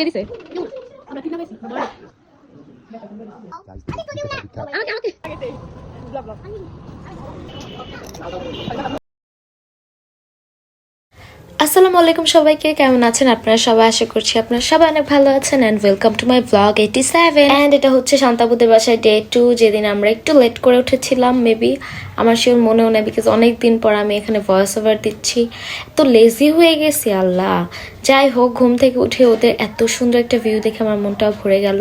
কে দিছে আসসালামু আলাইকুম সবাইকে, কেমন আছেন আপনারা সবাই? আশা করছি আপনারা সবাই অনেক ভালো আছেন and welcome to my blog 87 and এটা হচ্ছে শান্তাবুদের বাসায় ডে 2, যেদিন আমরা একটু লেট করে উঠেছিলাম। মেবি আমার শিওর মনেও নেই, বিকজ অনেক দিন পর আমি এখানে ভয়েস ওভার দিচ্ছি। তো লেজি হয়ে গেছি আল্লাহ। যাই হোক, ঘুম থেকে উঠে ওদের এত সুন্দর একটা ভিউ দেখে আমার মনটাও ভরে গেল।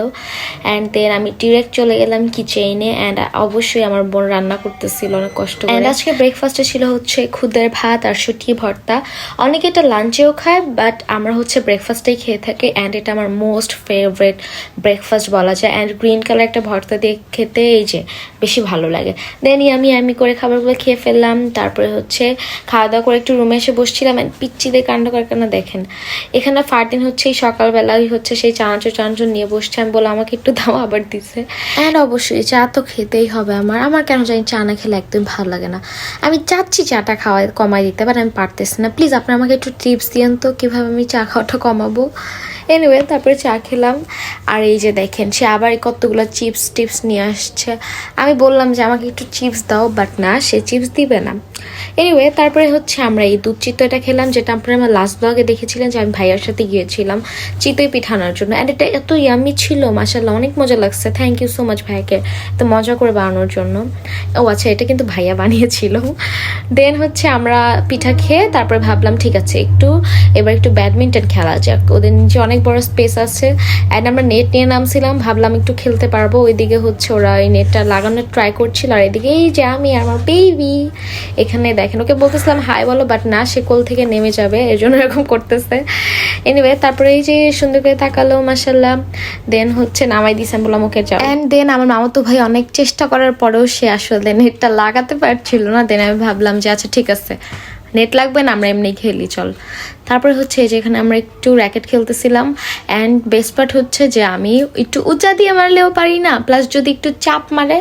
অ্যান্ড দেন আমি ডিরেক্ট চলে গেলাম কিচেনে। অ্যান্ড অবশ্যই আমার বোন রান্না করতেছিল অনেক কষ্ট করে। আজকে ব্রেকফাস্টে ছিল হচ্ছে খুদের ভাত আর শুটকি ভর্তা। অনেকে এটা লাঞ্চেও খায়, বাট আমরা হচ্ছে ব্রেকফাস্টেই খেয়ে থাকি। অ্যান্ড এটা আমার মোস্ট ফেভারিট ব্রেকফাস্ট বলা যায়। অ্যান্ড গ্রিন কালার একটা ভর্তা দিয়ে খেতে এই যে বেশি ভালো লাগে। দেন আমি করে খাবারগুলো খেয়ে ফেললাম। তারপরে হচ্ছে খাওয়া দাওয়া করে একটু রুমে এসে বসছিলাম। অ্যান্ড পিচ্চিদের কাণ্ড কারখানা দেখেন। এখানে ফারদিন হচ্ছে এই সকালবেলায় হচ্ছে সেই চানাচুর নিয়ে বসছে। আমি বলে আমাকে একটু দাও, আবার দিছে। অ্যান্ড অবশ্যই চা তো খেতেই হবে আমার কেন জানি চা না খেলে একদম ভালো লাগে না। আমি চাচ্ছি চাটা খাওয়া কমাই দিতে, বাট আমি পারতেছি না। প্লিজ আপনারা আমাকে একটু টিপস দিয়েন তো কীভাবে আমি চা খাওয়াটা কমাবো। এনিওয়ে তারপরে চা খেলাম। আর এই যে দেখেন, সে আবার কতগুলো টিপস নিয়ে আসছে। আমি বললাম যে আমাকে একটু চিপস দাও, বাট না, সে চিপস দিবে না। এনিওয়ে তারপরে হচ্ছে আমরা এই দুধ চিতইটা খেলাম, যেটা আপনারা আমার লাস্ট ব্লগে দেখেছিলেন যে আমি ভাইয়ার সাথে গিয়েছিলাম চিতই পিঠা আনার জন্য। অ্যান্ড এটা এত ইয়ামি ছিল, মাশাআল্লাহ, অনেক মজা লাগছে। থ্যাংক ইউ সো মাচ ভাইয়াকে এত মজা করে বানানোর জন্য। ও আচ্ছা, এটা কিন্তু ভাইয়া বানিয়েছিল। দেন হচ্ছে আমরা পিঠা খেয়ে তারপরে ভাবলাম ঠিক আছে এবার একটু ব্যাডমিন্টন খেলা যাক। ওদের নিচে অনেক বড় স্পেস আছে। অ্যান্ড আমরা নেট নিয়ে নামছিলাম, ভাবলাম একটু খেলতে পারবো। ওইদিকে হচ্ছে ওরা এই নেটটা লাগানোর ট্রাই করছিল, আর এদিকে এই যে আমি আর আমার বেবি এখানে দেখেন। ওকে বলতেছিলাম হাই বলো, বাট না, সে কোল থেকে নেমে যাবে, এর জন্য এরকম করতেছে। এনিওয়ে তারপরে এই যে সুন্দর করে তাকালো, মাশাআল্লাহ। দেন হচ্ছে নামাই দিয়েছে, আমি বললাম ওকে যাও। অ্যান্ড দেন আমার মামাতো ভাই অনেক চেষ্টা করার পরেও সে আসলে নেটটা লাগাতে পারছিল না। দেন আমি ভাবলাম যে আচ্ছা ঠিক আছে, নেট লাগবে না, আমরা এমনি খেলি চল। তারপরে হচ্ছে যেখানে আমরা একটু র্যাকেট খেলতেছিলাম। অ্যান্ড বেস্ট পার্ট হচ্ছে যে আমি একটু উঁচা দিয়ে মারলেও পারি না, প্লাস যদি একটু চাপ মারে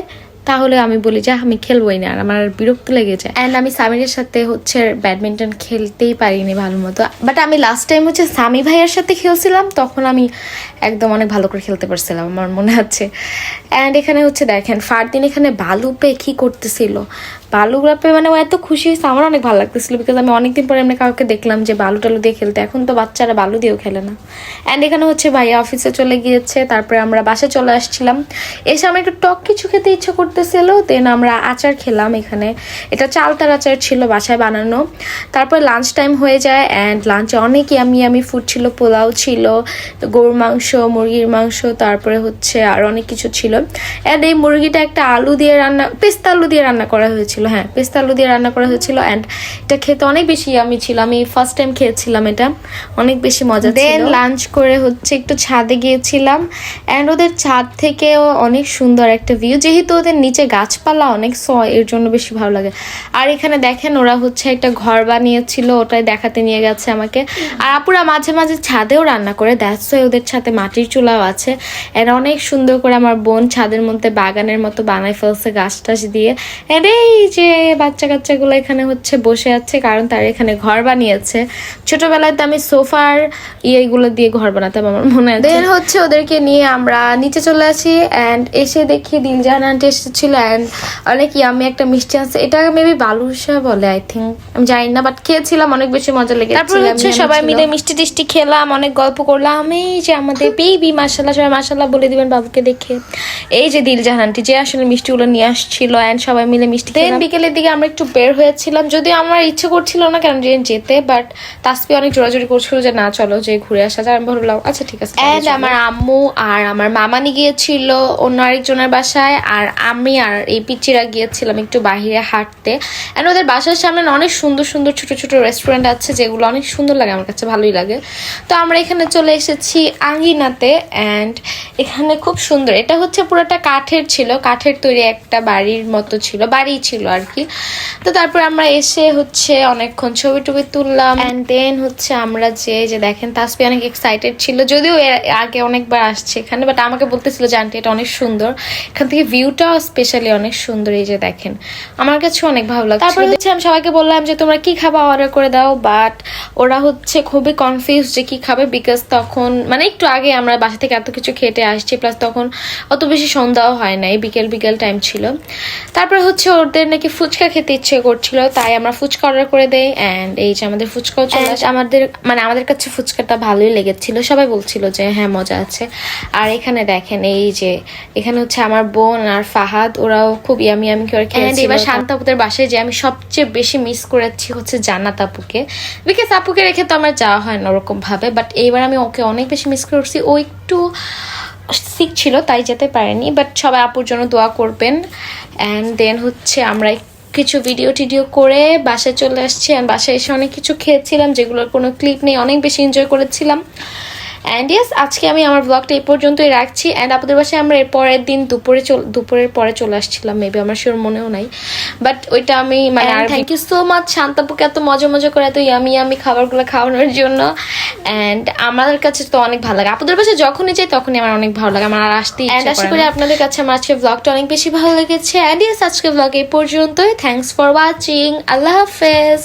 তাহলে আমি বলি যে আমি খেলবোই না, আর আমার বিরক্ত লেগে যায়। অ্যান্ড আমি সামিরের সাথে হচ্ছে ব্যাডমিন্টন খেলতেই পারিনি ভালো মতো। বাট আমি লাস্ট টাইম হচ্ছে সামি ভাইয়ের সাথে খেলছিলাম, তখন আমি একদম অনেক ভালো করে খেলতে পারছিলাম, আমার মনে আছে। অ্যান্ড এখানে হচ্ছে দেখেন ফারদিন এখানে বালু পেয়ে কী করতেছিল। বালুগুলো পেয়ে মানে ও এত খুশি হয়েছে, আমার অনেক ভালো লাগতেছিল, বিকজ আমি অনেকদিন পরে এমনি কাউকে দেখলাম যে বালু টালু দিয়ে খেলতে। এখন তো বাচ্চারা বালু দিয়েও খেলে না। অ্যান্ড এখানে হচ্ছে ভাইয়া অফিসে চলে গিয়েছে। তারপরে আমরা বাসায় চলে আসছিলাম। এসে আমার একটু টক কিছু খেতে ইচ্ছে করতেছিল। দেন আমরা আচার খেলাম এখানে। এটা চালতার আচার ছিল, বাসায় বানানো। তারপরে লাঞ্চ টাইম হয়ে যায়। অ্যান্ড লাঞ্চে অনেক ইয়ামি ফুড ছিল। পোলাও ছিল, গরুর মাংস, মুরগির মাংস, তারপরে হচ্ছে আর অনেক কিছু ছিল। অ্যান্ড এই মুরগিটা একটা পেস্তা আলু দিয়ে রান্না করা হয়েছিল। হ্যাঁ, পেস্তা আলু দিয়ে রান্না করা হয়েছিল। অ্যান্ড এটা খেতে অনেক বেশি ইয়ামি ছিল। আমি ফার্স্ট টাইম খেয়েছিলাম, এটা অনেক বেশি মজা ছিল। দেন লাঞ্চ করে হচ্ছে একটু ছাদে গিয়েছিলাম। অ্যান্ড ওদের ছাদ থেকেও অনেক সুন্দর একটা ভিউ, যেহেতু ওদের নিচে গাছপালা অনেক এর জন্য বেশি ভালো লাগে। আর এখানে দেখেন ওরা হচ্ছে একটা ঘর বানিয়েছিল, ওটাই দেখাতে নিয়ে গেছে আমাকে। আর আপুরা মাঝে মাঝে ছাদেও রান্না করে, দ্যাটস ওয়াই ওদের ছাদে মাটির চুলাও আছে। এরা অনেক সুন্দর করে আমার বোন ছাদের মধ্যে বাগানের মতো বানাই ফেলছে গাছ টাছ দিয়ে। এন্ড এই যে বাচ্চা কাচ্চাগুলো এখানে হচ্ছে বসে আছে, কারণ তারা এখানে ঘর বানিয়েছে। ছোটবেলায় তো আমি সোফার এইগুলো দিয়ে ঘর বানাতাম, আমার মনে আছে। দেন হচ্ছে ওদেরকে নিয়ে আমরা নিচে চলে আসি। অ্যান্ড এসে দেখি দিলজাহান আন্টি এসেছিল। অ্যান্ড অনেক ইয়ামি একটা মিষ্টি আছে, এটা মেবি বালুশা বলে, আই থিঙ্ক, আমি জানি না, বাট খেয়েছিলাম, অনেক বেশি মজা লেগেছে। তারপর হচ্ছে সবাই মিলে মিষ্টি টিষ্টি খেলাম, অনেক গল্প করলাম। এই যে আমাদের বেবি, মাশাআল্লাহ, সবাই মাশাআল্লাহ বলে দিবেন বাবুকে দেখে। এই যে দিলজাহান আন্টি যে আসলে মিষ্টিগুলো নিয়ে আসছিল। অ্যান্ড সবাই মিলে মিষ্টি খেলাম। দেন বিকেলের দিকে আমরা একটু বের হয়েছিলাম, যদিও আমার ইচ্ছে করছিল না কেন যেতে, বাট তাসপি অনেক জোরাজোরি করছিল যে না চলো যে ঘুরে আসা যায়। আমি বললাম আচ্ছা ঠিক আছে। অ্যান্ড আমার আম্মু আর আমার মামানি গিয়েছিল অন্য আরেকজনের বাসায়, আর আমি আর এই পিচ্চিরা গিয়েছিলাম একটু বাহিরে হাঁটতে। অ্যান্ড ওদের বাসার সামনে অনেক সুন্দর সুন্দর ছোট ছোট রেস্টুরেন্ট আছে, যেগুলো অনেক সুন্দর লাগে, আমার কাছে ভালোই লাগে। তো আমরা এখানে চলে এসেছি আঙ্গিনাতে। অ্যান্ড এখানে খুব সুন্দর, এটা হচ্ছে পুরোটা কাঠের ছিল, কাঠের তৈরি একটা বাড়ির মতো ছিল, বাড়ি ছিল আর কি। তো তারপর আমরা এসে হচ্ছে অনেকক্ষণ ছবি টবি তুললাম অ্যান্ড দেন হচ্ছে আমরা যে দেখেন তাসফি অনেক এক্সাইটেড ছিল, যদিও এর আগে অনেকবার আসছে এখানে, বাট আমাকে বলতেছিল যে আন্টি এটা অনেক সুন্দর, এখান থেকে ভিউটাও স্পেশালি অনেক সুন্দর। এই যে দেখেন আমার কাছে অনেক ভালো লাগছে। তারপর হচ্ছে আমি সবাইকে বললাম যে তোমরা কি খাবা অর্ডার করে দাও, বাট ওরা হচ্ছে খুবই কনফিউজ যে কি খাবে, বিকজ তখন মানে একটু আগে আমরা বাসা থেকে এত কিছু খেটে আসছি, প্লাস তখন অত বেশি সন্ধ্যাও হয় নাই, বিকেল টাইম ছিল। তারপরে হচ্ছে ওদের নাকি ফুচকা খেতে ইচ্ছে করছিল, তাই আমরা ফুচকা অর্ডার করে দেই অ্যান্ড এই যে আমাদের ফুচকাও চলে আসে। আমাদের কাছে ফুচকাটা ভালোই লেগেছিল, সবাই বলছিল যে হ্যাঁ মজা আছে। আর এখানে দেখেন এই যে এখানে হচ্ছে আমার বোন আর ফাহাদ, ওরাও খুব ইয়ামি করে খেয়েছিল। এবার শান্ত আপুদের বাসায় যে আমি সবচেয়ে বেশি মিস করেছি হচ্ছে জান্নাত আপুকে, বিকজ আপুকে রেখে তো আমার যাওয়া হয় না ওরকম ভাবে, বাট এইবার আমি ওকে অনেক বেশি মিস করছি। ও একটু সিক ছিল তাই যেতে পারেনি, বাট সবাই আপুর জন্য দোয়া করবেন। অ্যান্ড দেন হচ্ছে আমরা কিছু ভিডিও টিডিও করে বাসায় চলে আসছি, অ্যান্ড বাসায় এসে অনেক কিছু খেয়েছিলাম যেগুলোর কোনো ক্লিপ নেই, অনেক বেশি এনজয় করেছিলাম। অ্যান্ড ইয়েস, আজকে আমি আমার ব্লগটা এই পর্যন্তই রাখছি। অ্যান্ড আপনাদের বাসায় আমরা এর পরের দিন দুপুরের পরে চলে আসছিলাম, মেবি আমার শিওর মনেও নাই, বাট ওইটা আমি মানে থ্যাংক ইউ সো মাচ শান্তাপুকে এত মজা করে এত ইয়ামি খাবারগুলো খাওয়ানোর জন্য। অ্যান্ড আমার কাছে তো অনেক ভালো লাগে, আপনাদের বাসায় যখনই যাই তখনই আমার অনেক ভালো লাগে, আমার আর আসতে ইচ্ছা করে। আশা করি আপনাদের কাছে আমার আজকে ব্লগটা অনেক বেশি ভালো লেগেছে। অ্যান্ড ইয়েস, আজকে ব্লগ এই পর্যন্তই। থ্যাংকস ফর ওয়াচিং, আল্লাহ হাফেজ।